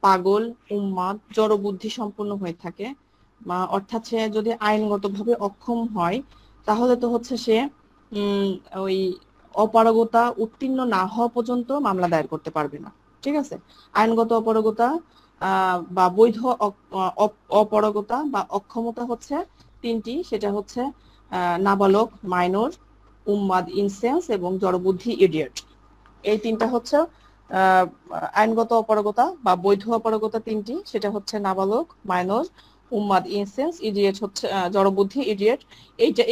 পাগল, উন্মাদ, জড়বুদ্ধি সম্পন্ন হয়ে থাকে, বা অর্থাৎ সে যদি আইনগতভাবে অক্ষম হয়, তাহলে তো হচ্ছে সে উম ওই অপারগতা উত্তীর্ণ না হওয়া পর্যন্ত মামলা দায়ের করতে পারবে না। ঠিক আছে? আইনগত অপারগতা বা বৈধ অপারগতা বা অক্ষমতা হচ্ছে তিনটি। সেটা হচ্ছে নাবালক, মাইনর, উন্মাদ, ইনসেন্স এবং জড়বুদ্ধি, ইডিয়ট। এই তিনটা হচ্ছে আইনগত অপারগতা বা বৈধ অপারগতা তিনটি। সেটা হচ্ছে নাবালক, মাইনর, উন্মাদ, ইনসেন্স, ইডিয়েট হচ্ছে জড়বুদ্ধি, ইডিয়েট।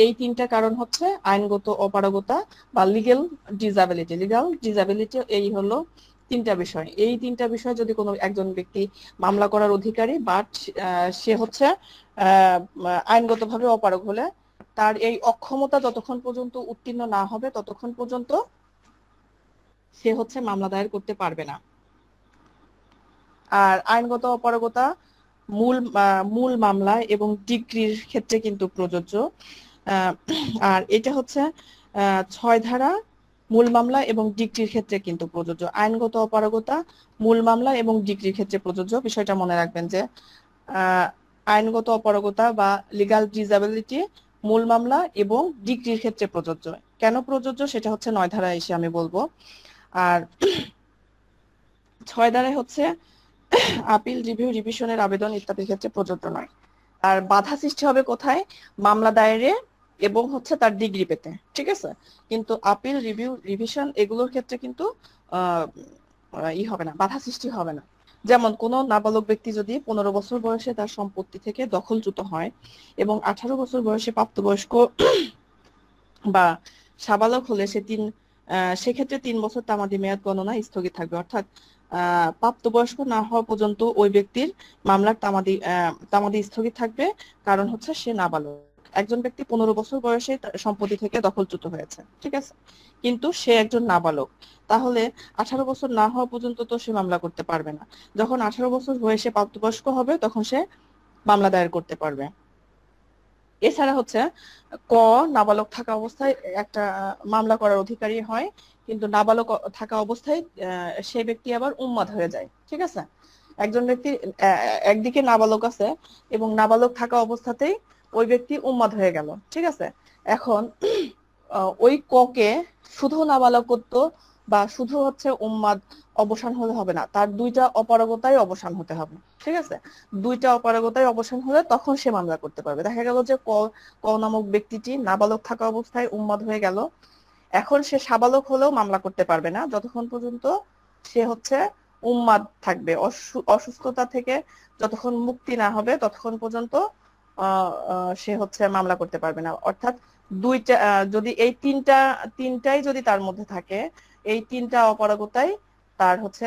এই তিনটা কারণ হচ্ছে আইনগত অপারগতা বা লিগ্যাল ডিসাবিলিটি। লিগ্যাল ডিসাবিলিটি এই হলো তিনটা বিষয়। এই তিনটা বিষয় যদি কোনো একজন ব্যক্তি মামলা করার অধিকারী, বাট সে হচ্ছে আইনগতভাবে অপারগ হলে তার এই অক্ষমতা যতক্ষণ পর্যন্ত উত্তীর্ণ না হবে ততক্ষণ পর্যন্ত সে হচ্ছে মামলা দায়ের করতে পারবে না। আর আইনগত অপারগতা মূল মামলা এবং ডিক্রির ক্ষেত্রে কিন্তু প্রযোজ্য। আর এটা হচ্ছে 6 ধারা মূল মামলা এবং ডিক্রির ক্ষেত্রে কিন্তু প্রযোজ্য। আইনগত অপারগতা মূল মামলা এবং ডিক্রির ক্ষেত্রে প্রযোজ্য। বিষয়টা মনে রাখবেন যে আইনগত অপারগতা বা লিগ্যাল ডিসাবিলিটি মূল মামলা এবং ডিক্রির ক্ষেত্রে প্রযোজ্য। কেন প্রযোজ্য সেটা হচ্ছে 9 ধারায় এসে আমি বলবো। আর 6 ধারায় হচ্ছে আপিল, রিভিউ, রিভিশনের আবেদন ইত্যাদির ক্ষেত্রে প্রযোজ্য নয়। আর বাধা সৃষ্টি হবে কোথায়? মামলা দায়েরে এবং হচ্ছে তার ডিগ্রি পেতে। ঠিক আছে? কিন্তু আপিল, রিভিউ, রিভিশন এগুলোর ক্ষেত্রে কিন্তু হবে না, বাধা সৃষ্টি হবে না। যেমন কোনো নাবালক ব্যক্তি যদি 15 বছর বয়সে তার সম্পত্তি থেকে দখলচ্যুত হয় এবং 18 বছর বয়সে প্রাপ্তবয়স্ক বা সাবালক হলে সেক্ষেত্রে 3 বছর তামাদি মেয়াদ গণনা স্থগিত থাকবে। অর্থাৎ প্রাপ্তবয়স্ক না হওয়া পর্যন্ত ওই ব্যক্তির মামলার তামাদি স্থগিত থাকবে, কারণ হচ্ছে সে নাবালক। একজন ব্যক্তি 15 বছর বয়সে সম্পত্তি থেকে দখলচ্যুত হয়েছে, ঠিক আছে, কিন্তু সে একজন নাবালক, তাহলে 18 বছর না হওয়া পর্যন্ত তো সে মামলা করতে পারবে না। যখন 18 বছর বয়সে প্রাপ্তবয়স্ক হবে তখন সে মামলা দায়ের করতে পারবে। এছাড়া হচ্ছে ক, নাবালক থাকা অবস্থায় একটা মামলা করার অধিকারী হয়, কিন্তু নাবালক থাকা অবস্থায় সে ব্যক্তি আবার উন্মাদ হয়ে যায়। ঠিক আছে? একজন ব্যক্তি একদিকে নাবালক আছে এবং নাবালক থাকা অবস্থাতেই ওই ব্যক্তি উন্মাদ হয়ে গেল। ঠিক আছে? এখন ওই ককে শুধু নাবালকত্ব বা শুধু হচ্ছে উন্মাদ অবসান হলে হবে না, তার দুইটা অপারগতায় অবসান হতে হবে। ঠিক আছে? দুইটা অপারগতায় অবসান হলে তখন সে মামলা করতে পারবে। দেখা গেল যে ক নামক ব্যক্তিটি নাবালক থাকা অবস্থায় উন্মাদ হয়ে গেল, এখন সে সাবালক হলেও মামলা করতে পারবে না যতক্ষণ পর্যন্ত সে হচ্ছে উন্মাদ থাকবে। অসুস্থতা থেকে যতক্ষণ মুক্তি না হবে ততক্ষণ পর্যন্ত সে হচ্ছে মামলা করতে পারবে না। অর্থাৎ দুইটা যদি এই তিনটাই যদি তার মধ্যে থাকে, এই তিনটা অপারগতায় তার হচ্ছে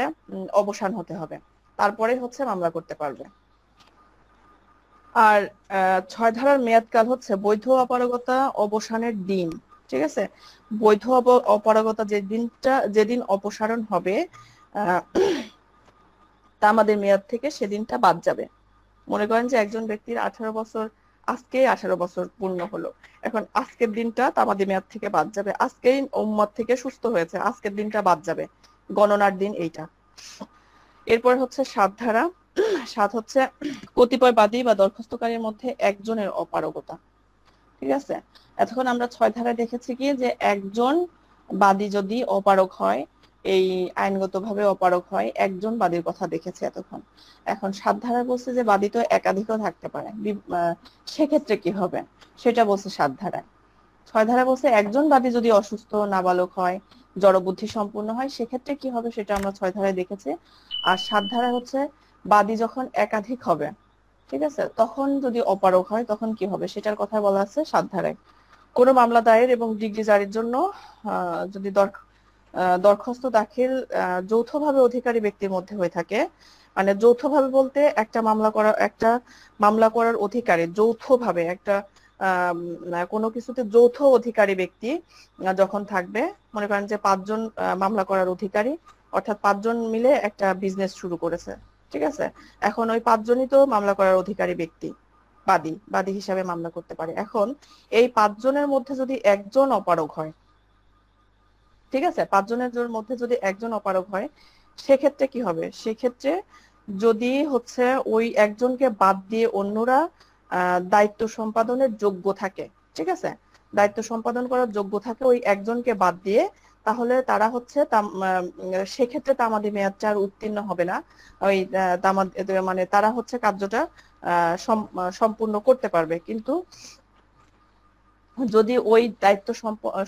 অবসান হতে হবে, তারপরে হচ্ছে মামলা করতে পারবে। আর 6 ধারার মেয়াদকাল হচ্ছে বৈধ অপারগতা অবসানের দিন। ঠিক আছে? বৈধ অপারগতা যেদিন অপসারণ হবে তা আমাদের মেয়াদ থেকে সেদিনটা বাদ যাবে। মনে করেন যে একজন ব্যক্তির 18 বছর, আজকে 18 বছর পূর্ণ হলো, এখন আজকের দিনটা তামাদি মেয়াদ থেকে বাদ যাবে। আজকেই উম্মাদ থেকে সুস্থ হয়েছে, আজকের দিনটা বাদ যাবে, গণনার দিন এইটা। এরপর হচ্ছে 7 ধারা। 7 হচ্ছে কতিপয় বাদী বা দরখাস্তকারীর মধ্যে একজনের অপারগতা। ঠিক আছে? এতক্ষণ আমরা 6 ধারায় দেখেছি কি যে একজন বাদী যদি অপারগ হয়, এই আইনগতভাবে অপারগ হয়, একজন বাদীর কথা দেখেছি এতক্ষণ। এখন 7 ধারায় বলছে যে বাদী তো একাধিকও থাকতে পারে, সেক্ষেত্রে কি হবে সেটা বলছে 7 ধারায়। 6 ধারা বলছে একজন বাদী যদি অসুস্থ, নাবালক হয়, জড়বুদ্ধি সম্পূর্ণ হয়, সেক্ষেত্রে কি হবে সেটা আমরা 6 ধারায় দেখেছি। আর 7 ধারা হচ্ছে বাদী যখন একাধিক হবে, ঠিক আছে, তখন যদি অপারগ হয় তখন কি হবে সেটার কথা বলা আছে 7 ধারায়। কোনো মামলা দায়ের এবং ডিগ্রি জারির জন্য যদি দরখাস্ত দাখিল যৌথভাবে অধিকারী ব্যক্তির মধ্যে হয়ে থাকে, মানে যৌথভাবে বলতে একটা মামলা করার অধিকারী যৌথভাবে একটা কোনো কিছুতে যৌথ অধিকারী ব্যক্তি যখন থাকবে, মনে করেন যে 5 জন মামলা করার অধিকারী, অর্থাৎ 5 জন মিলে একটা বিজনেস শুরু করেছে। ঠিক আছে? এখন ওই 5 জনই তো মামলা করার অধিকারী ব্যক্তি, বাদী হিসাবে মামলা করতে পারে। এখন এই 5 জনের মধ্যে যদি একজন অপারগ হয়, ঠিক আছে, 5 জনের মধ্যে যদি একজন অপারগ হয়, সেক্ষেত্রে কি হবে? সেক্ষেত্রে যদি হচ্ছে ওই একজনকে বাদ দিয়ে অন্যরা দায়িত্ব সম্পাদনের যোগ্য থাকে, ঠিক আছে, দায়িত্ব সম্পাদন করার যোগ্য থাকে ওই একজনকে বাদ দিয়ে, তাহলে তারা হচ্ছে সেক্ষেত্রে তামাদি মেয়াদটা আর উত্তীর্ণ হবে না। ওই মানে তারা হচ্ছে কার্যটা সম্পূর্ণ করতে পারবে। কিন্তু যদি ওই দায়িত্ব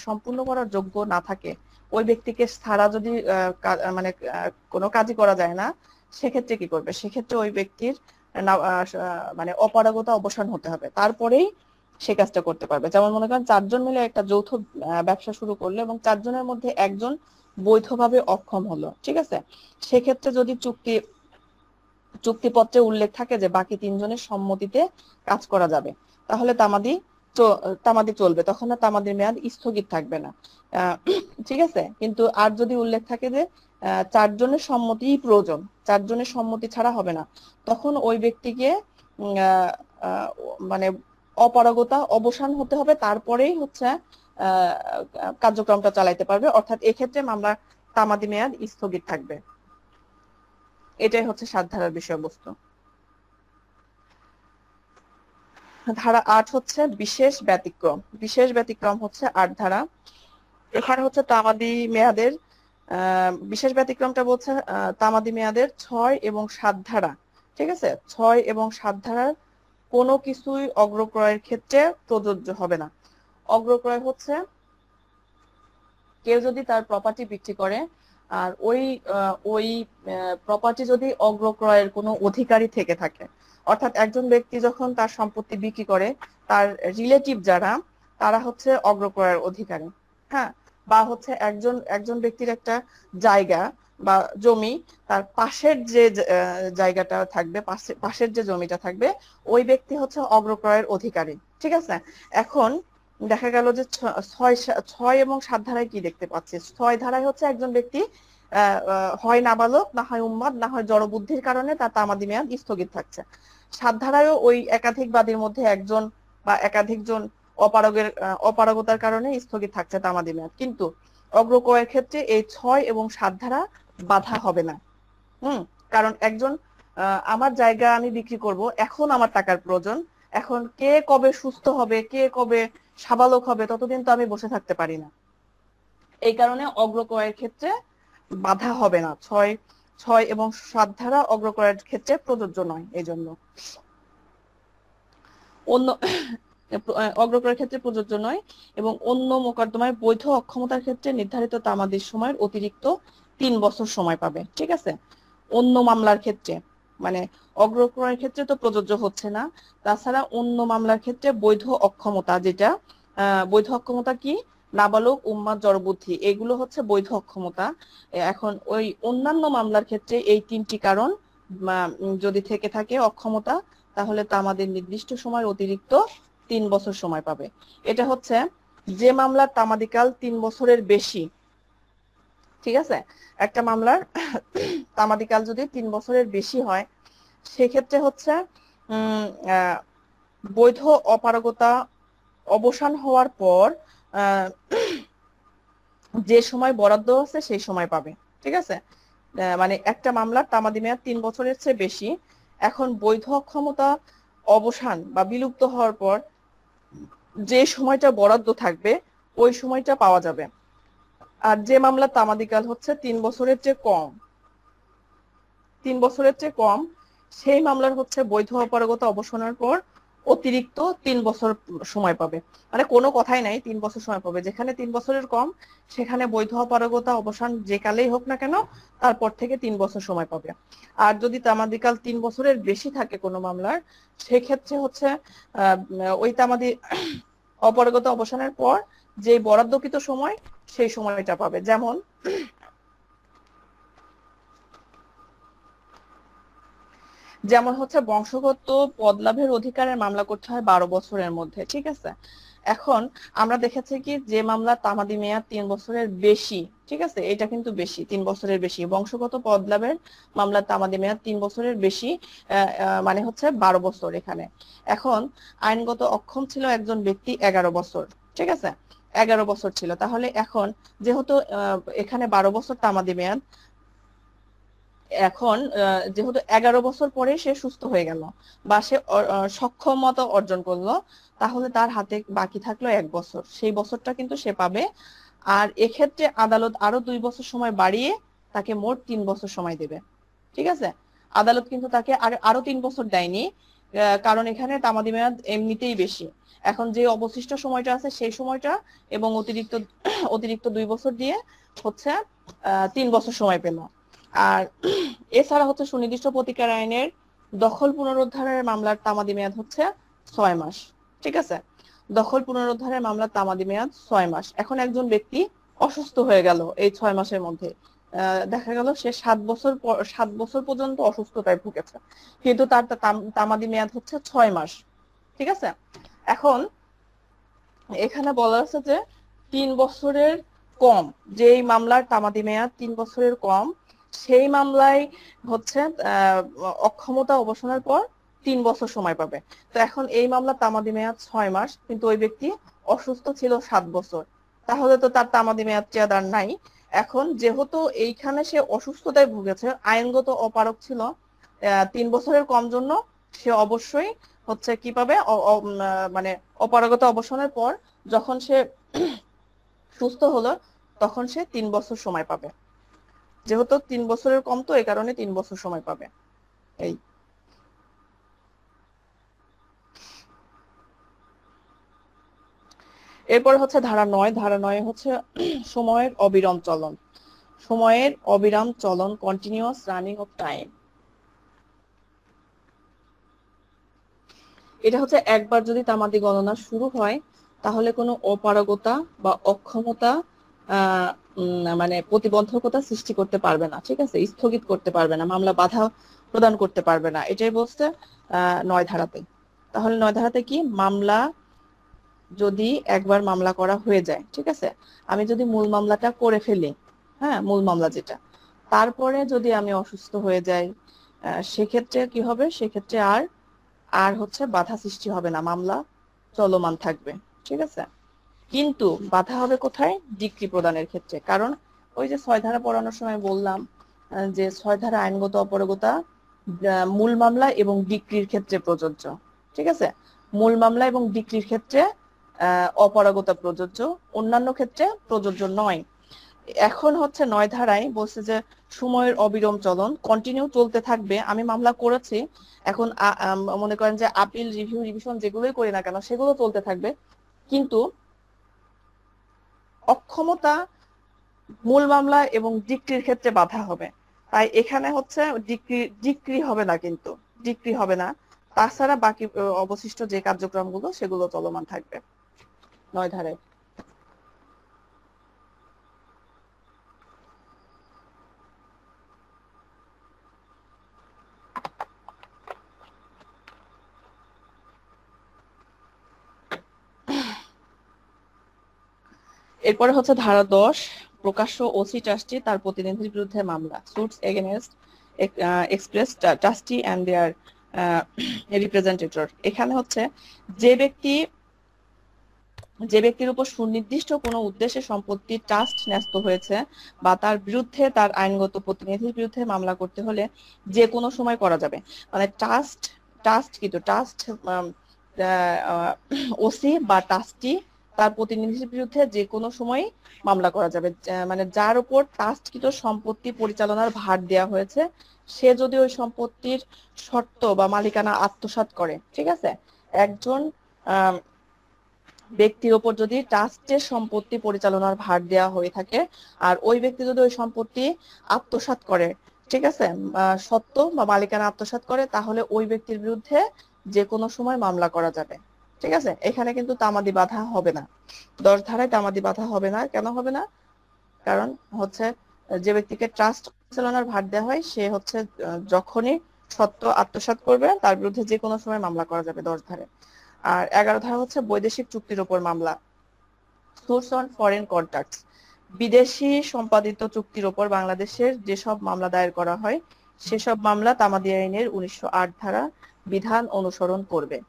সম্পূর্ণ করার যোগ্য না থাকে, ওই ব্যক্তিকে ছাড়া যদি মানে কোনো কাজই করা যায় না, সেক্ষেত্রে কি করবে? সেক্ষেত্রে ওই ব্যক্তির মানে অপারগতা অবসান হতে হবে, তারপরেই সে কাজটা করতে পারবে। যেমন মনে করেন 4 জন মিলে একটা যৌথ ব্যবসা শুরু করলো এবং 4 জনের মধ্যে একজন বৈধভাবে অক্ষম হলো, ঠিক আছে, সেক্ষেত্রে যদি চুক্তিপত্রে উল্লেখ থাকে যে বাকি 3 জনের সম্মতিতে কাজ করা যাবে, তাহলে তামাদি চলবে, তখন আর তামাদির মেয়াদ স্থগিত থাকবে না। ঠিক আছে। কিন্তু আর যদি উল্লেখ থাকে যে 4 জনের সম্মতিই প্রয়োজন, 4 জনের সম্মতি ছাড়া হবে না, তখন ওই ব্যক্তিকে আহ, আহ, মানে অপারগতা অবসান হতে হবে, তারপরেই হচ্ছে কার্যক্রমটা চালাইতে পারবে। অর্থাৎ এক্ষেত্রে মামলার তামাদি মেয়াদ স্থগিত থাকবে। এটাই হচ্ছে 7 ধারার বিষয়বস্তু। ধারা 8 হচ্ছে বিশেষ ব্যতিক্রম। বিশেষ ব্যতিক্রম হচ্ছে 8 ধারা। এখানে হচ্ছে তামাদি মেয়াদের বিশেষ ব্যতিক্রমটা বলছে তামাদি মেয়াদের 6 এবং 7 ধারা, ঠিক আছে, 6 এবং 7 ধারার কোনো কিছুই অগ্রক্রয়ের ক্ষেত্রে প্রযোজ্য হবে না। অগ্রক্রয় হচ্ছে কেউ যদি তার প্রপার্টি বিক্রি করে আর ওই প্রপার্টি যদি অগ্রক্রয়ের কোনো অধিকারী থেকে থাকে, অর্থাৎ একজন ব্যক্তি যখন তার সম্পত্তি বিক্রি করে, তার রিলেটিভ যারা, তারা হচ্ছে অগ্রক্রয়ের অধিকারী। হ্যাঁ, বা হচ্ছে একজন ব্যক্তির একটা জায়গা বা জমি, তার পাশের যে জায়গাটা থাকবে, পাশের যে জমিটা থাকবে, ওই ব্যক্তি হচ্ছে অগ্রক্রয়ের অধিকারী, ঠিক আছে। এখন দেখা গেল যে 6 এবং 7 ধারায় কি দেখতে পাচ্ছি? 6 ধারায় হচ্ছে একজন ব্যক্তি হয় নাবালক, না হয় উন্মাদ, না হয় জড়বুদ্ধির কারণে তার তামাদি মেয়াদ স্থগিত থাকছে। 7 ধারায়ও ওই একাধিক বাদীর মধ্যে একজন বা একাধিকজন অপারগতার কারণে স্থগিত থাকছে তামাদি মেয়াদ। কিন্তু অগ্রক্রয়ের ক্ষেত্রে এই 6 এবং 7 ধারা বাধা হবে না। কারণ একজন আমার জায়গা আমি বিক্রি করব, এখন আমার টাকার প্রয়োজন, এখন কে কবে সুস্থ হবে, কে কবে সাবালক হবে, ততদিন তো আমি বসে থাকতে পারি না। এই কারণে অগ্রক্রয়ের ক্ষেত্রে বাধা হবে না। 6 এবং 7 ধারা অগ্রক্রয়ের ক্ষেত্রে প্রযোজ্য নয়। এই জন্য অন্য অগ্রক্রয়ের ক্ষেত্রে প্রযোজ্য নয়। এবং অন্য মোকদ্দমায় বৈধ অক্ষমতার ক্ষেত্রে নির্ধারিত তামাদির সময়ের অতিরিক্ত 3 বছর সময় পাবে, ঠিক আছে। অন্য মামলার ক্ষেত্রে, মানে অগ্রক্রয়ের ক্ষেত্রে তো প্রযোজ্য হচ্ছে না, তাছাড়া অন্য মামলার ক্ষেত্রে বৈধ অক্ষমতা, যেটা বৈধ অক্ষমতা কি? নাবালক, উন্মাদ, জড়বুদ্ধি, এগুলো হচ্ছে বৈধ অক্ষমতা। এখন ওই অন্যান্য মামলার ক্ষেত্রে এই 3টি কারণ যদি থেকে থাকে অক্ষমতা, তাহলে তামাদের নির্দিষ্ট সময়ের অতিরিক্ত 3 বছর সময় পাবে। এটা হচ্ছে যে মামলার তামাদিকাল 3 বছরের বেশি, ঠিক আছে। একটা মামলার তামাদিকাল যদি 3 বছরের বেশি হয়, সেক্ষেত্রে হচ্ছে বৈধ অপারগতা অবসান হওয়ার পর যে সময় বরাদ্দ আছে সেই সময় পাবে, ঠিক আছে। মানে একটা মামলার তামাদি মেয়াদ 3 বছরের চেয়ে বেশি, এখন বৈধ অক্ষমতা অবসান বা বিলুপ্ত হওয়ার পর যে সময়টা বরাদ্দ থাকবে ওই সময়টা পাওয়া যাবে। আর যে মামলার তামাদিকাল হচ্ছে 3 বছরের চেয়ে কম, 3 বছরের চেয়ে কম, সেই মামলার হচ্ছে বৈধ অপারগতা অবসানের পর অতিরিক্ত 3 বছর সময় পাবে। মানে কোনো কথাই নাই, 3 বছর সময় পাবে। যেখানে 3 বছরের কম, সেখানে বৈধ অপারগতা অবসান যে কালেই হোক না কেন, তারপর থেকে 3 বছর সময় পাবে। আর যদি তামাদিকাল 3 বছরের বেশি থাকে কোনো মামলার, সেক্ষেত্রে হচ্ছে ওই তামাদি অপারগতা অবসানের পর যে বরাদ্দকৃত সময়, সেই সময়টা পাবে। যেমন হচ্ছে বংশগত পদ লাভের অধিকারের মামলা করতে হয় 12 বছরের মধ্যে, ঠিক আছে। এখন আমরা দেখেছি কি, যে মামলা তামাদি মেয়াদ 3 বছরের বেশি, ঠিক আছে, এটা কিন্তু বেশি, 3 বছরের বেশি। বংশগত পদ লাভের মামলা তামাদি মেয়াদ 3 বছরের বেশি, মানে হচ্ছে 12 বছর এখানে। এখন আইনগত অক্ষম ছিল একজন ব্যক্তি 11 বছর, ঠিক আছে, 11 বছর ছিল। তাহলে এখন যেহেতু এখানে 12 বছর তামাদি মেয়াদ, এখন যেহেতু 11 বছর পরে সে সুস্থ হয়ে গেল বা সে সক্ষমতা অর্জন করলো, তাহলে তার হাতে বাকি থাকলো 1 বছর, সেই বছরটা কিন্তু সে পাবে। আর এক্ষেত্রে আদালত আরো 2 বছর সময় বাড়িয়ে তাকে মোট 3 বছর সময় দেবে। ঠিক আছে, আদালত কিন্তু তাকে আরো 3 বছর দেয়নি, কারণ এখানে তামাদি মেয়াদ এমনিতেই বেশি। এখন যে অবশিষ্ট সময়টা আছে সেই সময়টা এবং অতিরিক্ত অতিরিক্ত 2 বছর দিয়ে হচ্ছে 3 বছর সময় পেল। আর এছাড়া হচ্ছে সুনির্দিষ্ট প্রতিকার আইনের দখল পুনরুদ্ধারের মামলার তামাদি মেয়াদ হচ্ছে 6 মাস। ঠিক আছে, দখল পুনরুদ্ধারের মামলার তামাদি মেয়াদ 6 মাস। এখন একজন ব্যক্তি অসুস্থ হয়ে গেল এই 6 মাসের মধ্যে, দেখা গেল সে 7 বছর পর্যন্ত অসুস্থতায় ভুগেছে, কিন্তু তার তামাদি মেয়াদ হচ্ছে 6 মাস। ঠিক আছে, এখন এখানে বলা আছে যে 3 বছরের কম, যেই মামলার তামাদি মেয়াদ 3 বছরের কম, সেই মামলায় হচ্ছে অক্ষমতা অবসানের পর 3 বছর সময় পাবে। তো এখন এই মামলার তামাদি মেয়াদ 6 মাস, কিন্তু ওই ব্যক্তি অসুস্থ ছিল 7 বছর, তাহলে তো তার তামাদি মেয়াদ চেয়াদ আর নাই। এখন যেহেতু এইখানে সে অসুস্থতায় ভুগেছে, আইনগত অপারগ ছিল 3 বছরের কম জন্য, সে অবশ্যই হচ্ছে কি পাবে, মানে অপারগতা অবসানের পর যখন সে সুস্থ হলো তখন সে 3 বছর সময় পাবে। যেহেতু 3 বছরের কম, তো এই কারণে 3 বছর সময় পাবে। এই এরপর হচ্ছে ধারা 9। ধারা 9 হচ্ছে সময়ের অবিরাম চলন। সময়ের অবিরাম চলন, কন্টিনিউয়াস রানিং অফ টাইম। এটা হচ্ছে একবার যদি তামাদি গণনা শুরু হয়, তাহলে কোনো অপারগতা বা অক্ষমতা মানে প্রতিবন্ধকতা সৃষ্টি করতে পারবে না। ঠিক আছে, স্থগিত করতে পারবে না, মামলা বাধা প্রদান করতে পারবে না, এটাই বলছে 9 ধারাতে। তাহলে 9 ধারাতে কি, মামলা যদি একবার মামলা করা হয়ে যায়, ঠিক আছে, আমি যদি মূল মামলাটা করে ফেলি, হ্যাঁ মূল মামলা যেটা, তারপরে যদি আমি অসুস্থ হয়ে যাই, সেক্ষেত্রে কি হবে, সেক্ষেত্রে আর আর হচ্ছে বাধা সৃষ্টি হবে না, মামলা চলমান থাকবে। ঠিক আছে, কিন্তু বাধা হবে কোথায়, ডিক্রি প্রদানের ক্ষেত্রে। কারণ ওই যে 6 ধারা পড়ানোর সময় বললাম যে 6 ধারা আইনগত অপারগতা মূল মামলা এবং ডিক্রির ক্ষেত্রে প্রযোজ্য। ঠিক আছে, মূল মামলা এবং ডিক্রির ক্ষেত্রে অপারগতা প্রযোজ্য, অন্যান্য ক্ষেত্রে প্রযোজ্য নয়। এখন হচ্ছে 9 ধারায় বলছে যে সময়ের অবিরাম চলন, কন্টিনিউ চলতে থাকবে। আমি মামলা করেছি, এখন মনে করেন যে আপিল, রিভিউ, রিভিশন যেগুলোই করি না কেন সেগুলো চলতে থাকবে, কিন্তু অক্ষমতা মূল মামলা এবং ডিক্রির ক্ষেত্রে বাধা হবে। তাই এখানে হচ্ছে ডিক্রি হবে না, কিন্তু ডিক্রি হবে না। তাছাড়া বাকি অবশিষ্ট যে কার্যক্রমগুলো সেগুলো চলমান থাকবে 9 ধারায়। এরপরে হচ্ছে ধারা 10, প্রকাশ্য ওসি ট্রাস্টি তার প্রতিনিধির বিরুদ্ধে মামলা, suits against express trustee and their representative. এখানে হচ্ছে যে ব্যক্তি যে ব্যক্তির উপর সুনির্দিষ্ট কোনো উদ্দেশ্যে সম্পত্তি ট্রাস্ট ন্যস্ত হয়েছে বা তার বিরুদ্ধে তার আইনগত প্রতিনিধির বিরুদ্ধে মামলা করতে হলে যে কোনো সময় করা যাবে। মানে ট্রাস্ট ট্রাস্ট কিন্তু ট্রাস্ট ওসি বা ট্রাস্টি তার প্রতিনিধির বিরুদ্ধে যে কোনো সময় মামলা করা যাবে। মানে যার উপর ট্রাস্টকৃত সম্পত্তি পরিচালনার ভার দেওয়া হয়েছে, সে যদি ওই সম্পত্তির শর্ত বা মালিকানা আত্মসাৎ করে, ঠিক আছে, একজন ব্যক্তির ওপর যদি ট্রাস্টের সম্পত্তি পরিচালনার ভার দেওয়া হয়ে থাকে, আর ওই ব্যক্তি যদি ওই সম্পত্তি আত্মসাৎ করে, ঠিক আছে, সত্ত্ব বা মালিকানা আত্মসাৎ করে, তাহলে ওই ব্যক্তির বিরুদ্ধে যে কোনো সময় মামলা করা যাবে। ঠিক আছে, এখানে কিন্তু তামাদি বাধা হবে না। 10 ধারায় তামাদি বাধা হবে না। কেন হবে না? কারণ হচ্ছে যে ব্যক্তিকে ট্রাস্ট পরিচালনার ভার দেওয়া হয়, সে হচ্ছে যখনই সত্ত্ব আত্মসাৎ করবে তার বিরুদ্ধে যে কোনো সময় মামলা করা যাবে 10 ধারায়। আর 11 ধারা হচ্ছে বৈদেশিক চুক্তির উপর মামলা, সোর্স অন ফরেন কন্ট্রাক্টস। বিদেশি সম্পাদিত চুক্তির উপর বাংলাদেশের যেসব মামলা দায়ের করা হয়, সেসব মামলা তামাদি আইনের 1908 ধারা বিধান অনুসরণ করবে।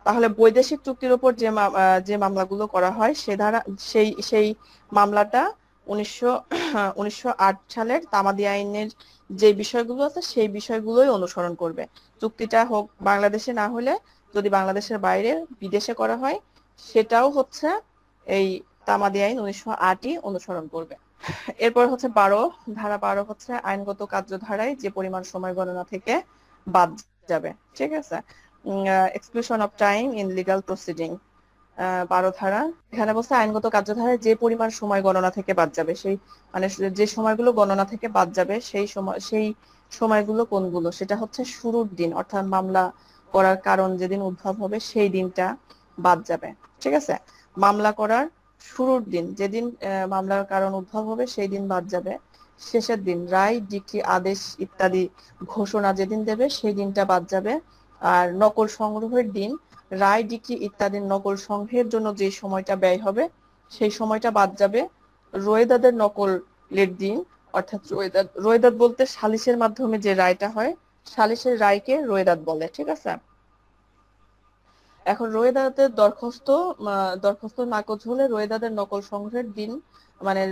তাহলে বৈদেশিক চুক্তির উপর যে মামলাগুলো করা হয়, সে ধারা সেই সেই মামলাটা উনিশশো 1908 সালের তামাদি আইনের যে বিষয়গুলো আছে সেই বিষয়গুলোই অনুসরণ করবে। চুক্তিটা হোক বাংলাদেশে না হলে যদি বাংলাদেশের বাইরে বিদেশে করা হয় সেটাও হচ্ছে এই তামাদি আইন 1908ই অনুসরণ করবে। এরপর হচ্ছে 12 ধারা 12 হচ্ছে আইনগত কার্যধারায় যে পরিমাণ সময় গণনা থেকে বাদ যাবে, ঠিক আছে। Exclusion of time in legal proceeding 12 ধারা, এখানে বলছে আইনগত কার্যধারায় যে পরিমাণ সময় গণনা থেকে বাদ যাবে, সেই মানে যে সময়গুলো গণনা থেকে বাদ যাবে সেই সময়গুলো কোনগুলো, সেটা হচ্ছে শুরুর দিন, অর্থাৎ মামলা করার কারণ যেদিন উদ্ভব হবে সেই দিনটা বাদ যাবে, ঠিক আছে। মামলা করার শুরুর দিন, যেদিন মামলার কারণ উদ্ভব হবে সেই দিন বাদ যাবে। শেষের দিন, রায়, ডিক্রি, আদেশ ইত্যাদি ঘোষণা যেদিন দেবে সেই দিনটা বাদ যাবে। আর নকল সংগ্রহের দিন, রায়, ডিক্রি ইত্যাদির নকল সংগ্রহের জন্য যে সময়টা ব্যয় হবে সেই সময়টা বাদ যাবে। রোয়েদাদের নকলের দিন, অর্থাৎ রোয়েদাদ বলতে সালিসের মাধ্যমে যে রায়টা হয়, সালিসের রায়কে রোয়েদাদ বলে, ঠিক আছে। এখন রোয়েদাদের দরখাস্ত নাকচ হলে রোয়েদাদের নকল সংগ্রহের দিন, মানে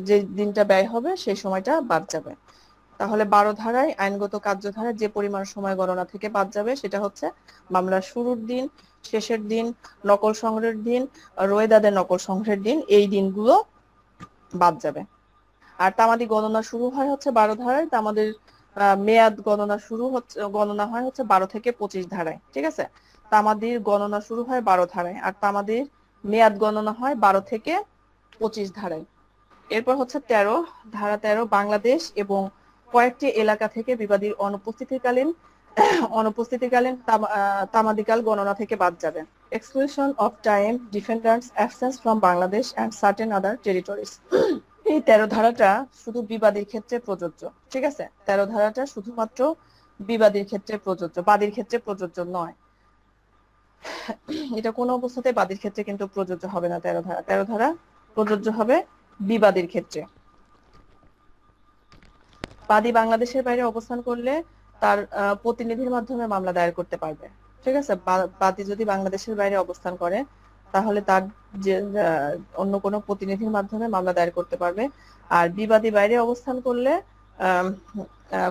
যে দিনটা ব্যয় হবে সেই সময়টা বাদ যাবে। তাহলে 12 ধারায় আইনগত কার্যধারায় যে পরিমাণ সময় গণনা থেকে বাদ যাবে সেটা হচ্ছে মামলার শুরুর দিন, শেষের দিন, নকল সংগ্রহের দিন, রোয়েদাদের নকল সংগ্রহের দিন, এই দিনগুলো বাদ যাবে। আর তামাদি গণনা শুরু হয় হচ্ছে 12 ধারায়, তামাদের মেয়াদ গণনা হয় হচ্ছে 12 থেকে 25 ধারায়, ঠিক আছে। তামাদির গণনা শুরু হয় 12 ধারায় আর তামাদির মেয়াদ গণনা হয় 12 থেকে 25 ধারায়। এরপর হচ্ছে 13 ধারা 13, বাংলাদেশ এবং কয়েকটি এলাকা থেকে বিবাদীর অনুপস্থিতিকালীন তামাদিকাল গণনা থেকে বাদ যাবে। Exclusion of time defenders absence from Bangladesh and certain other territories. এই 13 ধারাটা শুধু বিবাদীর ক্ষেত্রে প্রযোজ্য, ঠিক আছে। 13 ধারাটা শুধুমাত্র বিবাদীর ক্ষেত্রে প্রযোজ্য, বাদীর ক্ষেত্রে প্রযোজ্য নয়। এটা কোনো অবস্থাতে বাদীর ক্ষেত্রে কিন্তু প্রযোজ্য হবে না। 13 ধারা প্রযোজ্য হবে বিবাদীর ক্ষেত্রে। বাদী বাংলাদেশের বাইরে অবস্থান করলে তার প্রতিনিধির মাধ্যমে মামলা দায়ের করতে পারবে, ঠিক আছে। বাদী যদি বাংলাদেশের বাইরে অবস্থান করে তাহলে তার যে অন্য কোনো প্রতিনিধির মাধ্যমে মামলা দায়ের করতে পারবে। আর বিবাদী বাইরে অবস্থান করলে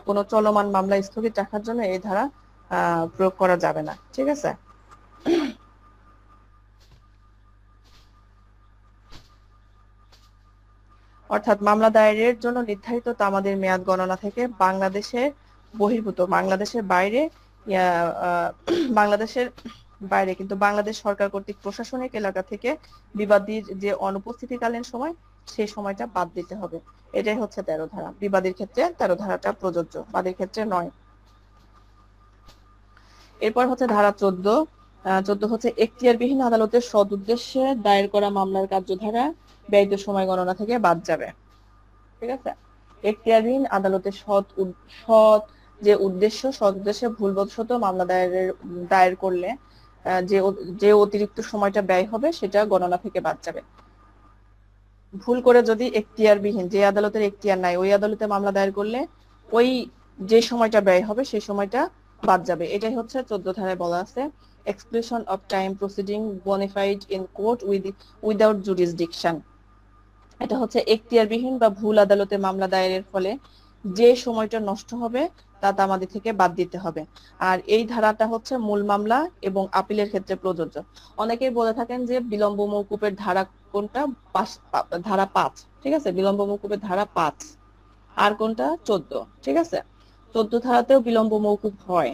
কোনো চলমান মামলা স্থগিত রাখার জন্য এই ধারা প্রয়োগ করা যাবে না, ঠিক আছে। অর্থাৎ মামলা দায়েরের জন্য নির্ধারিত তামাদের মেয়াদ গণনা থেকে বাংলাদেশের বাইরে বাংলাদেশের বাইরে কিন্তু বাংলাদেশ সরকার কর্তৃক প্রশাসনিক এলাকা থেকে বিবাদীর যে অনুপস্থিতিকালীন সময় সেই সময়টা বাদ দিতে হবে। এটাই হচ্ছে 13 ধারা। বিবাদীর ক্ষেত্রে 13 ধারাটা প্রযোজ্য, বাদীর ক্ষেত্রে নয়। এরপর হচ্ছে ধারা 14 হচ্ছে এখতিয়ারবিহীন আদালতের সৎ উদ্দেশ্যে দায়ের করা মামলার কার্যধারা ব্যয়িত সময় গণনা থেকে বাদ যাবে, ঠিক আছে। এখতিয়ারবিহীন আদালতের সৎ যে সৎ উদ্দেশ্যে ভুলবশত মামলা দায়ের করলে যে অতিরিক্ত সময়টা ব্যয় হবে সেটা গণনা থেকে বাদ যাবে। ভুল করে যদি এখতিয়ারবিহীন, যে আদালতের এখতিয়ার নাই ওই আদালতে মামলা দায়ের করলে ওই যে সময়টা ব্যয় হবে সেই সময়টা বাদ যাবে। এটাই হচ্ছে 14 ধারায় বলা আছে, exclusion of time proceeding bona fide in court without jurisdiction. এটা হচ্ছে এখতিয়ারবিহীন বা ভুল আদালতে মামলা দায়েরের ফলে যে সময়টা নষ্ট হবে তা তামাদি থেকে বাদ দিতে হবে। আর এই ধারাটা হচ্ছে মূল মামলা এবং আপিলের ক্ষেত্রে প্রযোজ্য। অনেকেই বলে থাকেন যে বিলম্ব মওকুফের ধারা কোনটা, ধারা 5, ঠিক আছে। বিলম্ব মওকুফের ধারা 5। আর কোনটা 14, ঠিক আছে। 14 ধারাতেও বিলম্ব মওকুফ হয়।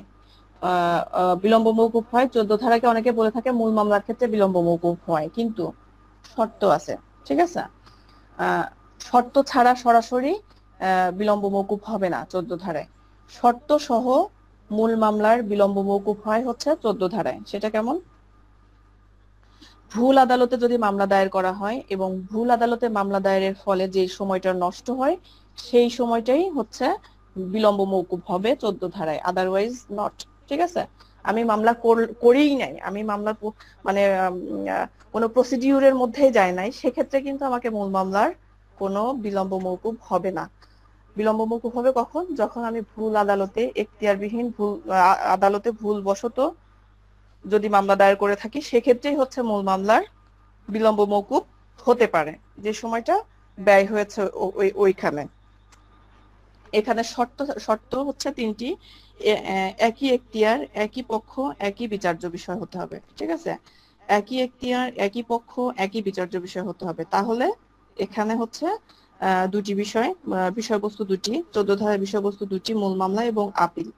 বিলম্ব মওকুফ হয় 14 ধারাকে অনেকে বলে থাকে মূল মামলার ক্ষেত্রে বিলম্ব মওকুফ হয়, কিন্তু শর্ত আছে, ঠিক আছে। শর্ত ছাড়া সরাসরি বিলম্ব মওকুফ হবে না 14 ধারায়। শর্ত সহ মূল মামলার বিলম্ব মওকুফ হয় হচ্ছে 14 ধারায়। সেটা কেমন? ভুল আদালতে যদি মামলা দায়ের করা হয় এবং ভুল আদালতে মামলা দায়েরের ফলে যে সময়টা নষ্ট হয় সেই সময়টাই হচ্ছে বিলম্ব মওকুফ হবে 14 ধারায়, আদারওয়াইজ নট, ঠিক আছে। আমি মামলা করেই নাই, আমি মামলার মানে কোনো প্রসিডিউরের মধ্যেই যায় নাই, সেক্ষেত্রে কিন্তু আমাকে মূল মামলার কোনো বিলম্ব মওকুফ হবে না। বিলম্ব মওকুফ হবে কখন? যখন আমি ভুল আদালতে এখতিয়ারবিহীন আদালতে ভুলবশত যদি মামলা দায়ের করে থাকি সেক্ষেত্রেই হচ্ছে মূল মামলার বিলম্ব মওকুফ হতে পারে, যে সময়টা ব্যয় হয়েছে ওইখানে। এখানে শর্ত শর্ত হচ্ছে তিনটি। একই এখতিয়ার, একই পক্ষ, একই বিচার্য বিষয় হতে হবে, ঠিক আছে? একই এখতিয়ার, একই পক্ষ, একই বিচার্য বিষয় হতে হবে। তাহলে এখানে হচ্ছে দুটি বিষয়, বিষয়বস্তু দুটি, 14 ধারার বিষয়বস্তু দুটি, মূল মামলা এবং আপিল।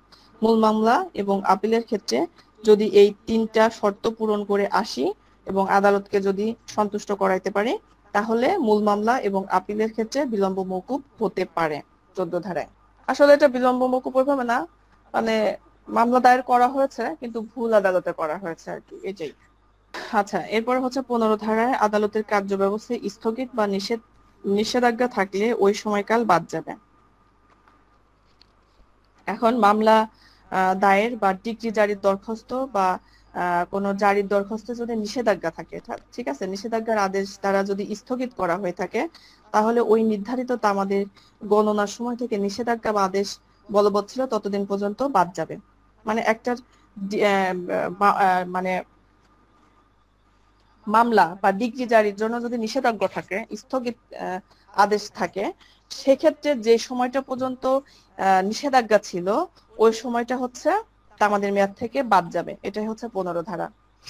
মূল মামলা এবং আপিলের ক্ষেত্রে যদি এই তিনটা শর্ত পূরণ করে আসি এবং আদালতকে যদি সন্তুষ্ট করাইতে পারি, তাহলে মূল মামলা এবং আপিলের ক্ষেত্রে বিলম্ব মওকুফ হতে পারে 14 ধারায়। আসলে এটা বিলম্ব মওকুফ হবে না, মানে মামলা দায়ের করা হয়েছে কিন্তু ভুল আদালতে করা হয়েছে আর কি, এটাই। আচ্ছা, এরপর হচ্ছে 15 ধারায় আদালতের কার্যব্যবস্থায় স্থগিত বা নিষেধাজ্ঞা থাকলে ওই সময়কাল বাদ যাবে। এখন মামলা দায়ের বা ডিক্রি জারির দরখাস্ত বা কোন জারির দরখাস্তে যদি নিষেধাজ্ঞা থাকে, ঠিক আছে, নিষেধাজ্ঞার আদেশ দ্বারা যদি স্থগিত করা হয়ে থাকে, তাহলে ওই নির্ধারিত তামাদের গণনার সময় থেকে নিষেধাজ্ঞা বা আদেশ বলবৎ ছিল ততদিন পর্যন্ত বাদ যাবে। মানে একটা মানে মামলা বা ডিগ্রি জারির জন্য যদি নিষেধাজ্ঞা থাকে, স্থগিত আদেশ থাকে, সেক্ষেত্রে যে সময়টা পর্যন্ত নিষেধাজ্ঞা ছিল ওই সময়টা হচ্ছে তামাদের মেয়াদ থেকে বাদ যাবে। এটাই হচ্ছে 15 ধারা।